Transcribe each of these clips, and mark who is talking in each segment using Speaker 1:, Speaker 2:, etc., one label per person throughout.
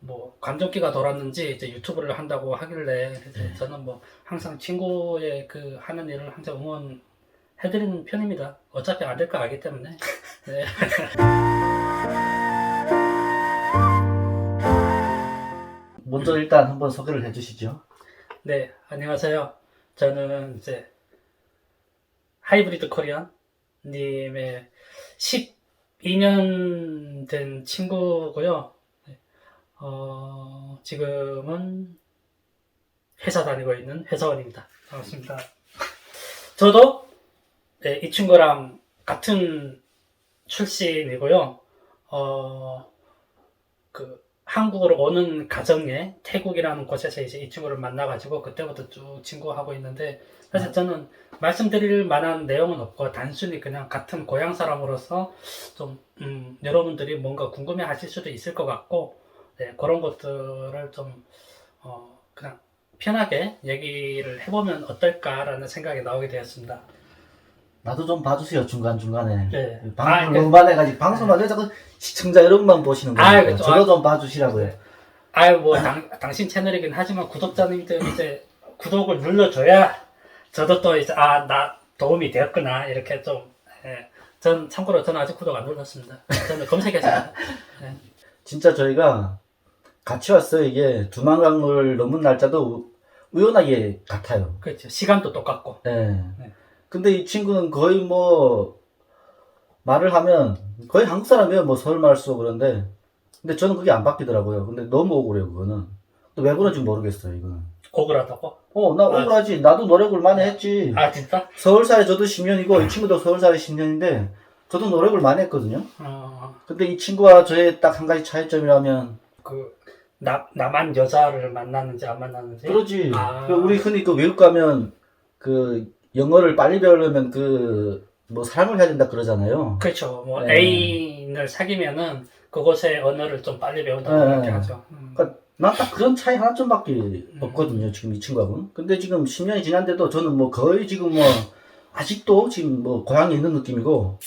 Speaker 1: 뭐 관종기가 돌았는지 이제 유튜브를 한다고 하길래 이제 저는 뭐 항상 친구의 그 하는 일을 항상 응원해드리는 편입니다. 어차피 안 될 거 알기 때문에. 네.
Speaker 2: 먼저 일단 한번 소개를 해주시죠.
Speaker 1: 네, 안녕하세요. 저는 이제 하이브리드 코리안 님의 12년 된 친구고요. 지금은 회사 다니고 있는 회사원입니다. 반갑습니다. 저도 네, 이 친구랑 같은 출신이고요. 한국으로 오는 가정에 태국이라는 곳에서 이제 이 친구를 만나가지고 그때부터 쭉 친구하고 있는데, 사실 저는 말씀드릴 만한 내용은 없고 단순히 그냥 같은 고향 사람으로서 좀 여러분들이 뭔가 궁금해 하실 수도 있을 것 같고, 네, 그런 것들을 좀 그냥 편하게 얘기를 해보면 어떨까라는 생각이 나오게 되었습니다.
Speaker 2: 나도 좀 봐주세요, 중간중간에.
Speaker 1: 네.
Speaker 2: 방송을 너무 많이 해가지고, 방송만 왜 자꾸 시청자 여러분만 보시는 거예요.
Speaker 1: 그렇죠.
Speaker 2: 저도 좀 봐주시라고요.
Speaker 1: 당신 채널이긴 하지만 구독자님들 이제 구독을 눌러줘야 저도 또 이제, 나 도움이 되었구나, 이렇게 좀, 예. 참고로 저는 아직 구독 안 눌렀습니다. 저는 검색했습니다. 예.
Speaker 2: 진짜 저희가 같이 왔어요. 이게 두만강을 넘은 날짜도 우연하게 같아요.
Speaker 1: 그렇죠. 시간도 똑같고.
Speaker 2: 네.
Speaker 1: 네.
Speaker 2: 근데 이 친구는 거의 뭐, 말을 하면, 거의 한국 사람이에요. 뭐 서울말 쓰고 그런데. 근데 저는 그게 안 바뀌더라고요. 근데 너무 억울해요, 그거는. 또 왜 그런지 모르겠어요, 이거는.
Speaker 1: 억울하다고?
Speaker 2: 나 억울하지. 나도 노력을 많이 했지.
Speaker 1: 진짜?
Speaker 2: 서울살이 저도 10년이고, 이 친구도 서울살이 10년인데, 저도 노력을 많이 했거든요. 근데 이 친구와 저의 딱 한 가지 차이점이라면,
Speaker 1: 나만 여자를 만났는지 안 만났는지?
Speaker 2: 그러지. 우리 흔히 외국 가면, 영어를 빨리 배우려면 뭐 사람을 해야 된다 그러잖아요.
Speaker 1: 그렇죠. 뭐,
Speaker 2: 네.
Speaker 1: 애인을 사귀면은 그곳의 언어를 좀 빨리 배운다고
Speaker 2: 네.
Speaker 1: 그렇게 하죠.
Speaker 2: 그러니까 난 딱 그런 차이 하나쯤밖에 없거든요, 지금 이 친구하고는. 근데 지금 10년이 지났는데도 저는 뭐 거의 지금 뭐, 아직도 지금 뭐 고향에 있는 느낌이고,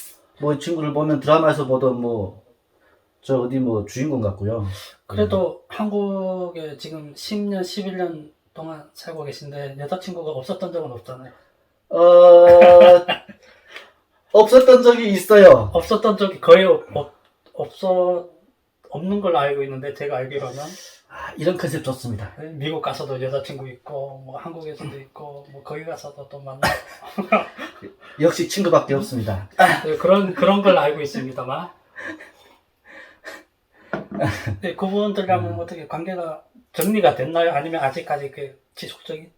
Speaker 2: 뭐 이 친구를 보면 드라마에서 보던 뭐, 주인공 같고요.
Speaker 1: 그래도 한국에 지금 10년, 11년 동안 살고 계신데 여자친구가 없었던 적은 없잖아요.
Speaker 2: 없었던 적이 있어요.
Speaker 1: 없었던 적이 거의 없는 걸로 알고 있는데, 제가 알기로는
Speaker 2: 이런 컨셉 좋습니다.
Speaker 1: 미국 가서도 여자친구 있고, 뭐 한국에서도 있고, 뭐 거기 가서도 또 만나고
Speaker 2: 역시 친구밖에 없습니다.
Speaker 1: 그런 걸 알고 있습니다만. 네, 그분들이랑 어떻게 관계가 정리가 됐나요? 아니면 아직까지 지속적인?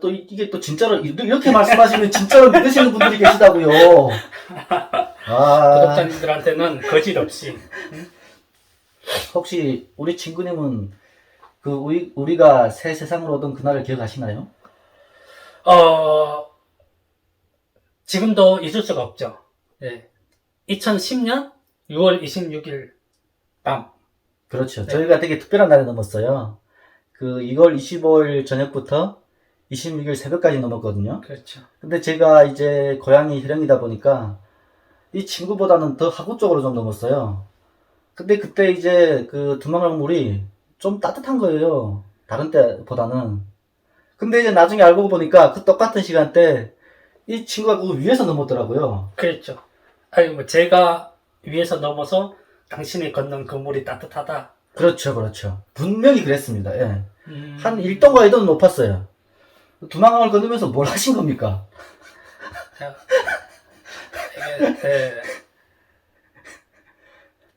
Speaker 2: 이게 또 진짜로, 이렇게 말씀하시면 진짜로 믿으시는 분들이 계시다고요.
Speaker 1: 구독자님들한테는 거짓 없이.
Speaker 2: 혹시 우리 친구님은 우리가 새 세상으로 오던 그날을 기억하시나요?
Speaker 1: 지금도 잊을 수가 없죠. 네. 2010년 6월 26일 밤.
Speaker 2: 그렇죠.
Speaker 1: 네.
Speaker 2: 저희가 되게 특별한 날에 넘었어요. 2월 25일 저녁부터 26일 새벽까지 넘었거든요.
Speaker 1: 그렇죠.
Speaker 2: 근데 제가 이제 고향이 혈령이다 보니까 이 친구보다는 더 하구 쪽으로 좀 넘었어요. 근데 그때 이제 두만강 물이 좀 따뜻한 거예요. 다른 때보다는. 근데 이제 나중에 알고 보니까 그 똑같은 시간대 이 친구가 그 위에서 넘었더라고요.
Speaker 1: 그렇죠. 제가 위에서 넘어서 당신이 걷는 그 물이 따뜻하다.
Speaker 2: 그렇죠. 분명히 그랬습니다. 예. 한 1도가 2도는 높았어요. 두만강을 건너면서 뭘 하신 겁니까?
Speaker 1: 이게,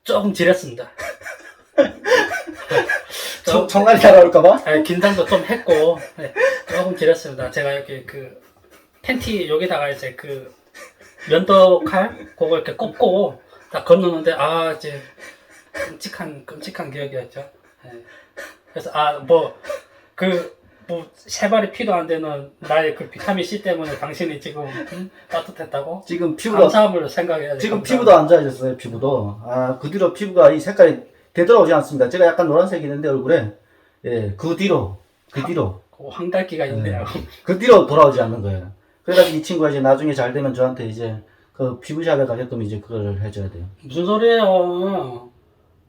Speaker 1: 조금 지렸습니다.
Speaker 2: 총알이 날아올까봐?
Speaker 1: 긴장도 좀 했고, 조금 지렸습니다. 제가 이렇게 팬티 여기다가 이제 면도칼 그거 이렇게 꼽고 딱 건너는데, 이제 끔찍한 기억이었죠. 그래서 세 발이 피도 안 되는 나의 비타민 C 때문에 당신이 지금 따뜻했다고?
Speaker 2: 지금 피부가
Speaker 1: 감사함을 생각해야 돼요.
Speaker 2: 지금 피부도 안 좋아졌어요. 피부도. 그 뒤로 피부가 이 색깔이 되돌아오지 않습니다. 제가 약간 노란색이 있는데 얼굴에 그 뒤로
Speaker 1: 황달기가 있네요.
Speaker 2: 그 뒤로 돌아오지 않는 거예요. 그래가지고 이 친구가 이제 나중에 잘 되면 저한테 이제 피부샵에 가게끔 이제 그걸 해줘야 돼요.
Speaker 1: 무슨 소리예요?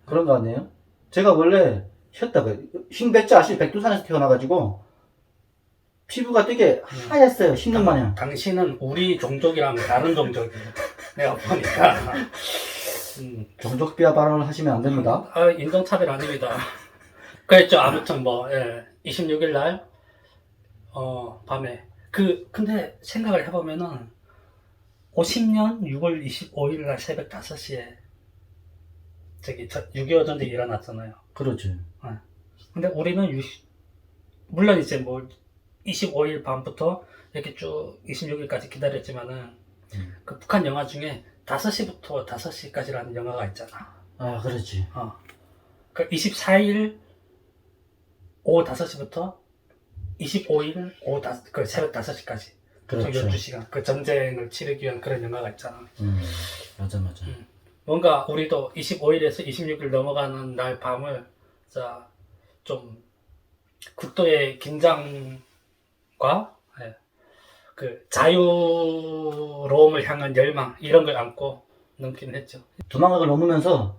Speaker 2: 그런 거 아니에요? 제가 원래 혔다가 흰백자 아시 백두산에서 태어나가지고 피부가 되게 하얗어요. 10년 마냥.
Speaker 1: 당신은 우리 종족이랑 다른 종족이에요. 내가 보니까.
Speaker 2: 종족 비하 발언을 하시면 안 됩니다.
Speaker 1: 인종차별 아닙니다. 그랬죠. 아무튼 뭐, 26일 날, 밤에. 근데 생각을 해보면은, 50년 6월 25일 날 새벽 5시에, 6.25 전쟁이 일어났잖아요.
Speaker 2: 그렇지.
Speaker 1: 근데 우리는 물론 이제 뭐, 25일 밤부터 이렇게 쭉 26일까지 기다렸지만은, 그 북한 영화 중에 5시부터 5시까지라는 영화가 있잖아.
Speaker 2: 아, 그렇지.
Speaker 1: 그 24일 오후 5시부터 25일 오후 새벽 5시까지.
Speaker 2: 그렇죠.
Speaker 1: 12시간. 그 전쟁을 치르기 위한 그런 영화가 있잖아.
Speaker 2: 맞아.
Speaker 1: 뭔가 우리도 25일에서 26일 넘어가는 날 밤을, 좀, 극도의 긴장과, 그 자유로움을 향한 열망, 이런 걸 안고 넘기는 했죠.
Speaker 2: 두망각을 넘으면서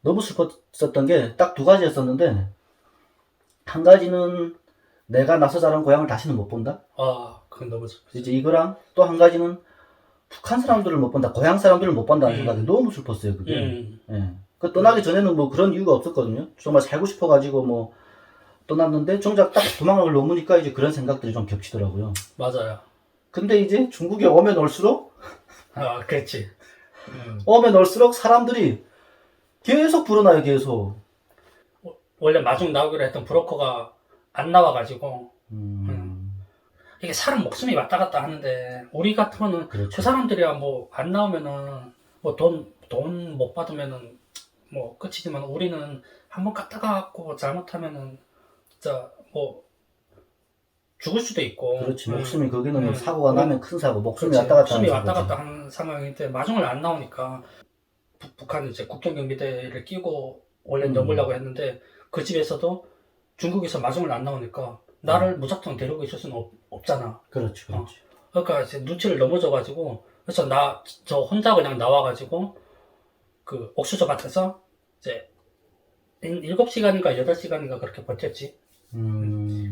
Speaker 2: 너무 슬펐었던 게 딱 두 가지였었는데, 한 가지는 내가 나서 자란 고향을 다시는 못 본다.
Speaker 1: 그건 너무 슬펐어.
Speaker 2: 이제 이거랑 또 한 가지는 북한 사람들을 못 본다, 고향 사람들을 못 본다는 생각이 너무 슬펐어요, 그게. 예. 그 떠나기 전에는 뭐 그런 이유가 없었거든요. 정말 살고 싶어가지고 뭐 떠났는데, 정작 딱 두망각을 넘으니까 이제 그런 생각들이 좀 겹치더라고요.
Speaker 1: 맞아요.
Speaker 2: 근데 이제 중국에 오면 올수록,
Speaker 1: 그렇지.
Speaker 2: 오면 올수록 사람들이 계속 불어나요, 계속.
Speaker 1: 원래 마중 나오기로 했던 브로커가 안 나와가지고, 이게 사람 목숨이 왔다 갔다 하는데, 우리 같으면은,
Speaker 2: 그렇죠.
Speaker 1: 그 사람들이야 뭐, 안 나오면은, 뭐, 돈 못 받으면은, 뭐, 끝이지만, 우리는 한번 갔다가 갖고 잘못하면은, 진짜, 뭐, 죽을 수도 있고.
Speaker 2: 그렇지. 목숨이 거기는 사고가
Speaker 1: 음.
Speaker 2: 나면 큰 사고, 목숨이
Speaker 1: 그렇지.
Speaker 2: 왔다 갔다
Speaker 1: 목숨이
Speaker 2: 하는
Speaker 1: 왔다
Speaker 2: 사고지.
Speaker 1: 갔다 하는 상황인데, 마중을 안 나오니까, 북한은 이제 국경경비대를 끼고 원래 넘으려고 했는데, 그 집에서도 중국에서 마중을 안 나오니까, 나를 무작정 데리고 있을 수는 없잖아.
Speaker 2: 그렇지.
Speaker 1: 그러니까 이제 눈치를 넘어져가지고, 그래서 저 혼자 그냥 나와가지고, 그 옥수수 밭에서 이제 7시간인가 8시간인가 그렇게 버텼지.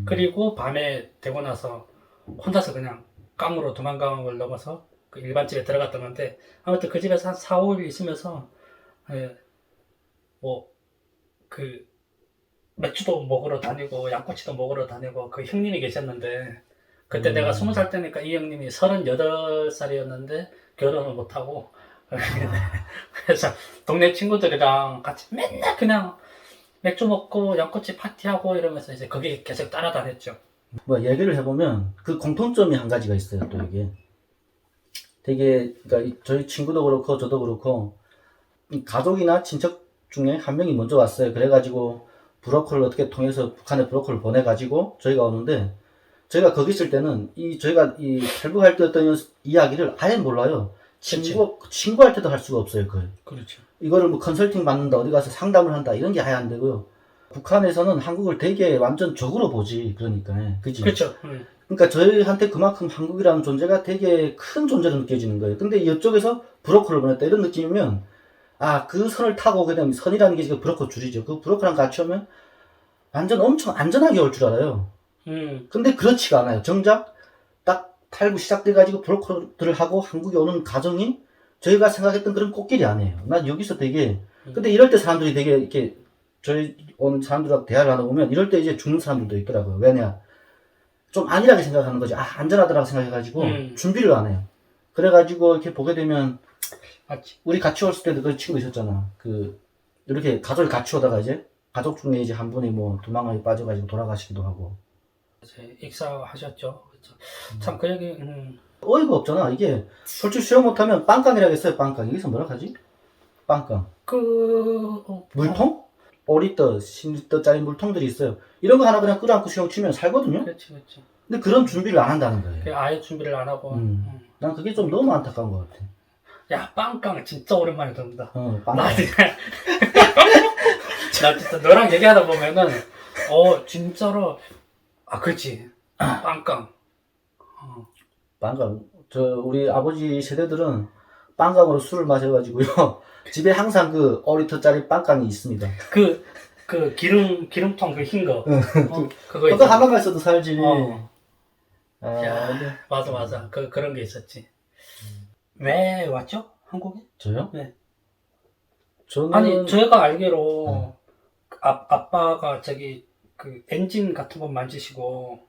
Speaker 1: 그리고 밤에 되고 나서 혼자서 그냥 깡으로 도망강을 넘어서 그 일반 집에 들어갔던 건데, 아무튼 그 집에서 한 4, 5일 있으면서, 그 맥주도 먹으러 다니고 양꼬치도 먹으러 다니고 그 형님이 계셨는데, 그때 내가 20살 때니까 이 형님이 38살이었는데 결혼을 못하고, 그래서 동네 친구들이랑 같이 맨날 그냥 맥주 먹고 양꼬치 파티하고 이러면서 이제 거기 계속 따라다녔죠.
Speaker 2: 뭐 얘기를 해보면 그 공통점이 한 가지가 있어요. 또 이게 되게, 그러니까 저희 친구도 그렇고 저도 그렇고 이 가족이나 친척 중에 한 명이 먼저 왔어요. 그래가지고 브로커를 어떻게 통해서 북한에 브로커를 보내가지고 저희가 오는데, 저희가 거기 있을 때는 저희가 탈북할 때 어떤 이야기를 아예 몰라요. 친구할 때도 할 수가 없어요.
Speaker 1: 그렇죠.
Speaker 2: 이거를 뭐 컨설팅 받는다, 어디 가서 상담을 한다, 이런 게 아예 안 되고요. 북한에서는 한국을 되게 완전 적으로 보지, 그러니까. 그지?
Speaker 1: 그렇죠.
Speaker 2: 그러니까 저희한테 그만큼 한국이라는 존재가 되게 큰 존재로 느껴지는 거예요. 근데 이쪽에서 브로커를 보냈다, 이런 느낌이면, 그 선을 타고, 그냥 선이라는 게 지금 브로커 줄이죠. 그 브로커랑 같이 오면 완전 엄청 안전하게 올 줄 알아요. 근데 그렇지가 않아요. 정작 딱 탈북 시작돼가지고 브로커들을 하고 한국에 오는 과정이 저희가 생각했던 그런 꽃길이 아니에요. 난 여기서 되게, 근데 이럴 때 사람들이 되게 이렇게, 저희 온 사람들하고 대화를 하다 보면 이럴 때 이제 죽는 사람들도 있더라고요. 왜냐? 좀 안일하게 생각하는 거지. 안전하다라고 생각해가지고 준비를 안 해요. 그래가지고 이렇게 보게 되면, 우리 같이 왔을 때도 그 친구 있었잖아. 이렇게 가족이 같이 오다가 이제, 가족 중에 이제 한 분이 뭐 도망가게 빠져가지고 돌아가시기도 하고.
Speaker 1: 이제 익사하셨죠. 그렇죠. 참 그 얘기,
Speaker 2: 어이가 없잖아. 이게 솔직히 수영 못하면 빵깡이라고 했어요. 빵깡. 여기서 뭐라 하지? 빵깡. 물통? 5리터, 10리터짜리 물통들이 있어요. 이런 거 하나 그냥 끌어안고 수영 치면 살거든요.
Speaker 1: 그렇지.
Speaker 2: 근데 그런 준비를 안 한다는 거예요.
Speaker 1: 아예 준비를 안 하고.
Speaker 2: 난 그게 좀 너무 안타까운 것 같아.
Speaker 1: 야, 빵깡 진짜 오랜만에 듣는다.
Speaker 2: 빵깡.
Speaker 1: 나 진짜 너랑 얘기하다 보면은, 진짜로, 그렇지. 빵깡.
Speaker 2: 빵깡. 우리 아버지 세대들은 빵깡으로 술을 마셔가지고요. 집에 항상 5리터짜리 빵깡이 있습니다.
Speaker 1: 그 기름통 그 흰 거. 그거
Speaker 2: 어떤
Speaker 1: 있잖아.
Speaker 2: 한강가 있어도 살지. 아,
Speaker 1: 야,
Speaker 2: 근데
Speaker 1: 맞아. 그런 게 있었지. 왜 왔죠? 한국에?
Speaker 2: 저요?
Speaker 1: 네.
Speaker 2: 저는
Speaker 1: 아니, 저희가 알기로 아빠가 저기 그 엔진 같은 거 만지시고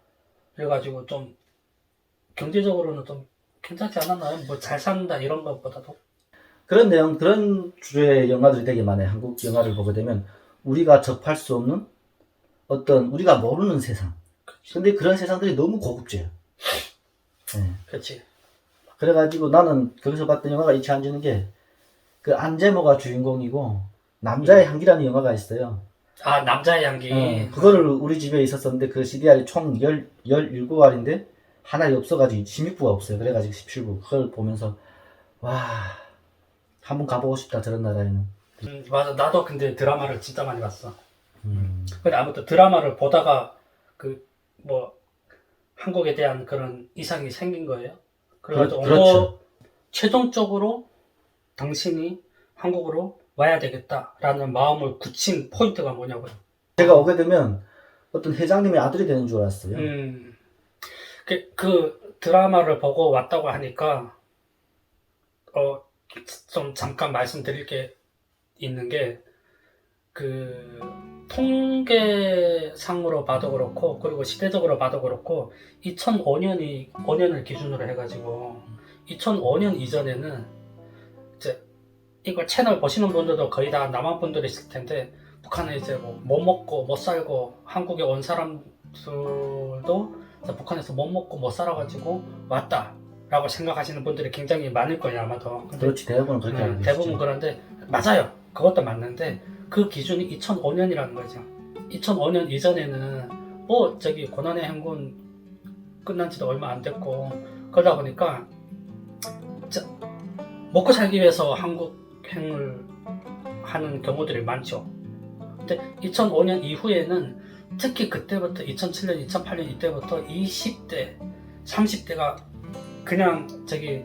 Speaker 1: 그래가지고 좀 경제적으로는 좀 괜찮지 않았나요? 뭐 잘 산다 이런 것보다도.
Speaker 2: 그런 내용, 그런 주제의 영화들이 되게 많아요. 한국 영화를 보게 되면 우리가 접할 수 없는 어떤 우리가 모르는 세상. 근데 그런 세상들이 너무 고급져요. 네.
Speaker 1: 그렇지.
Speaker 2: 그래가지고 나는 거기서 봤던 영화가 잊지 않지는 게 그 안재모가 주인공이고 남자의 향기라는 영화가 있어요.
Speaker 1: 아, 남자의 향기.
Speaker 2: 그거를 우리 집에 있었었는데 그 CDR이 총 17알인데 하나에 없어가지고 16부가 없어요. 그래가지고 17부. 그걸 보면서 와, 한번 가보고 싶다 저런 나라에는.
Speaker 1: 맞아. 나도 근데 드라마를 진짜 많이 봤어.
Speaker 2: 음,
Speaker 1: 근데 아무튼 드라마를 보다가 그 뭐 한국에 대한 그런 이상이 생긴 거예요. 그래가지고
Speaker 2: 그렇죠.
Speaker 1: 최종적으로 당신이 한국으로 와야 되겠다라는 마음을 굳힌 포인트가 뭐냐고요.
Speaker 2: 제가 오게 되면 어떤 회장님의 아들이 되는 줄 알았어요.
Speaker 1: 그 드라마를 보고 왔다고 하니까 좀 잠깐 말씀드릴 게 있는 게 그 통계상으로 봐도 그렇고 그리고 시대적으로 봐도 그렇고 2005년을 기준으로 해가지고 2005년 이전에는 이제 이걸 채널 보시는 분들도 거의 다 남한 분들이 있을 텐데 북한에 이제 뭐 못 먹고 못 살고 한국에 온 사람들도 북한에서 못 먹고 못 살아가지고 왔다라고 생각하시는 분들이 굉장히 많을 거예요 아마도. 근데
Speaker 2: 그렇지, 대부분 그렇게 알고 계시죠.
Speaker 1: 대부분 그런데 맞아요. 그것도 맞는데 그 기준이 2005년이라는 거죠. 2005년 이전에는 뭐 저기 고난의 행군 끝난 지도 얼마 안 됐고 그러다 보니까 먹고 살기 위해서 한국행을 하는 경우들이 많죠. 근데 2005년 이후에는 특히 그때부터 2007년, 2008년 이때부터 20대, 30대가 그냥 저기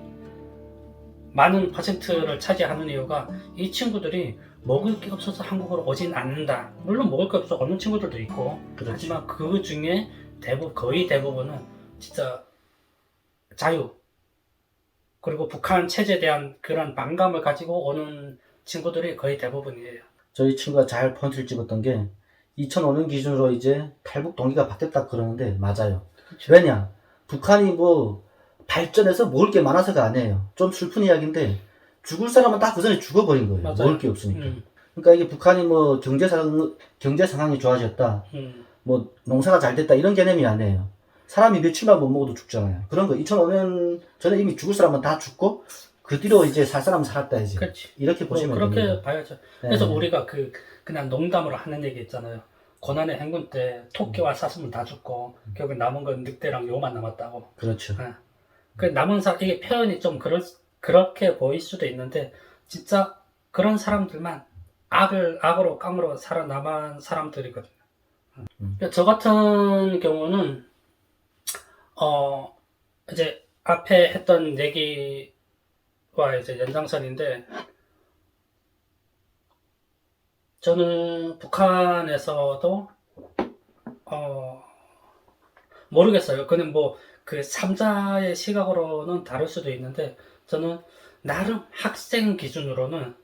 Speaker 1: 많은 퍼센트를 차지하는 이유가 이 친구들이 먹을 게 없어서 한국으로 오진 않는다. 물론 먹을 게 없어서 오는 친구들도 있고
Speaker 2: 그렇지.
Speaker 1: 하지만 그 중에 거의 대부분은 진짜 자유 그리고 북한 체제에 대한 그런 반감을 가지고 오는 친구들이 거의 대부분이에요.
Speaker 2: 저희 친구가 잘 포인트를 찍었던 게 2005년 기준으로 이제 탈북 동기가 바뀌었다 그러는데 맞아요.
Speaker 1: 그렇죠.
Speaker 2: 왜냐? 북한이 뭐 발전해서 먹을 게 많아서가 아니에요. 좀 슬픈 이야기인데 죽을 사람은 다 그 전에 죽어버린 거예요.
Speaker 1: 맞아요.
Speaker 2: 먹을 게 없으니까. 그러니까 이게 북한이 뭐 경제 상황이 좋아졌다, 뭐 농사가 잘 됐다 이런 개념이 아니에요. 사람이 며칠만 못 먹어도 죽잖아요. 그런 거 2005년 전에 이미 죽을 사람은 다 죽고 그 뒤로 이제 살 사람은 살았다 이제.
Speaker 1: 그렇지.
Speaker 2: 이렇게 보시면
Speaker 1: 그렇게
Speaker 2: 됩니다.
Speaker 1: 봐야죠. 그래서
Speaker 2: 네.
Speaker 1: 우리가 그냥 농담으로 하는 얘기 있잖아요. 고난의 행군 때 토끼와 사슴은 다 죽고 결국 남은 건 늑대랑 요만 남았다고.
Speaker 2: 그렇죠.
Speaker 1: 그 남은 이게 표현이 좀 그렇게 보일 수도 있는데 진짜 그런 사람들만 악으로 깡으로 살아남은 사람들이거든요. 저 같은 경우는 이제 앞에 했던 얘기와 이제 연장선인데 저는 북한에서도 모르겠어요. 그는 뭐 그 3자의 시각으로는 다를 수도 있는데 저는 나름 학생 기준으로는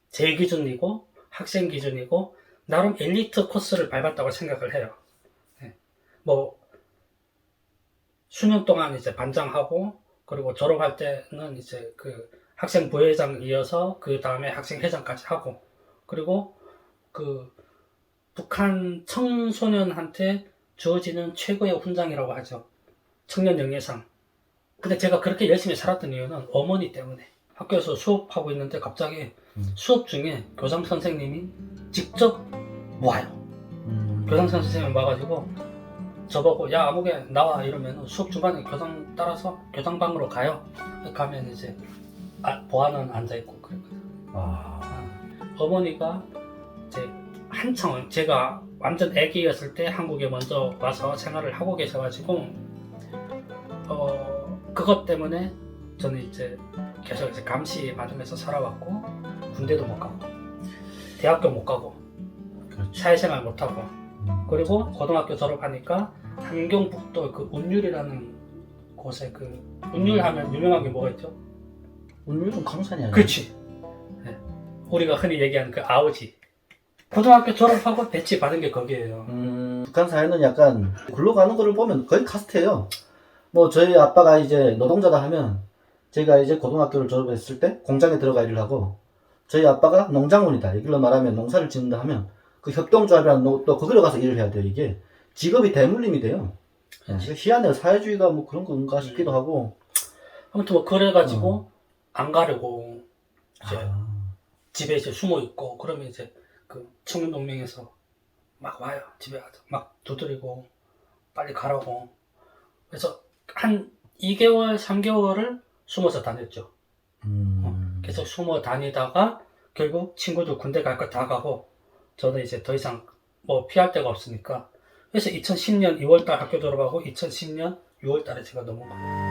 Speaker 1: 제 기준이고 학생 기준이고 나름 엘리트 코스를 밟았다고 생각을 해요. 뭐 수년 동안 이제 반장하고 그리고 졸업할 때는 이제 그 학생 부회장 이어서 그 다음에 학생 회장까지 하고 그리고 그 북한 청소년한테 주어지는 최고의 훈장이라고 하죠. 청년 영예상. 근데 제가 그렇게 열심히 살았던 이유는 어머니 때문에. 학교에서 수업하고 있는데 갑자기 수업 중에 교장 선생님이 직접 와요. 교장 선생님이 와가지고 저보고 야 아무개 나와 이러면 수업 중간에 교장 따라서 교장방으로 가요. 가면 이제 보안은 앉아있고 그랬거든요. 어머니가 이제 한창 제가 완전 애기였을 때 한국에 먼저 와서 생활을 하고 계셔가지고 그것 때문에 저는 이제 계속 이제 감시 받으면서 살아왔고 군대도 못 가고 대학교 못 가고 사회생활 못하고 그리고 고등학교 졸업하니까 함경북도 그 운율이라는 곳에 그 운율하면 유명한 게 뭐가 있죠?
Speaker 2: 운율은 강산이 아니에요.
Speaker 1: 그렇지. 네. 우리가 흔히 얘기하는 그 아오지. 고등학교 졸업하고 배치 받은 게 거기에요.
Speaker 2: 북한 사회는 약간 굴러가는 거를 보면 거의 카스트예요. 뭐 저희 아빠가 이제 노동자다 하면 제가 이제 고등학교를 졸업했을 때 공장에 들어가 일을 하고 저희 아빠가 농장원이다. 이걸로 말하면 농사를 짓는다 하면 그 협동조합이라는 또 거기로 가서 일을 해야 돼요. 이게 직업이 대물림이 돼요. 네. 희한해요. 사회주의가 뭐 그런 건가 싶기도 하고.
Speaker 1: 아무튼 뭐 그래가지고 안 가려고 이제
Speaker 2: 아,
Speaker 1: 집에 이제 숨어 있고 그러면 이제 그 청년동맹에서 막 와요. 집에 와서 막 두드리고 빨리 가라고. 그래서 한 2개월, 3개월을 숨어서 다녔죠. 계속 숨어 다니다가 결국 친구들 군대 갈 거 다 가고 저는 이제 더 이상 뭐 피할 데가 없으니까 그래서 2010년 2월달 학교 졸업하고 2010년 6월달에 제가 넘어온 거예요.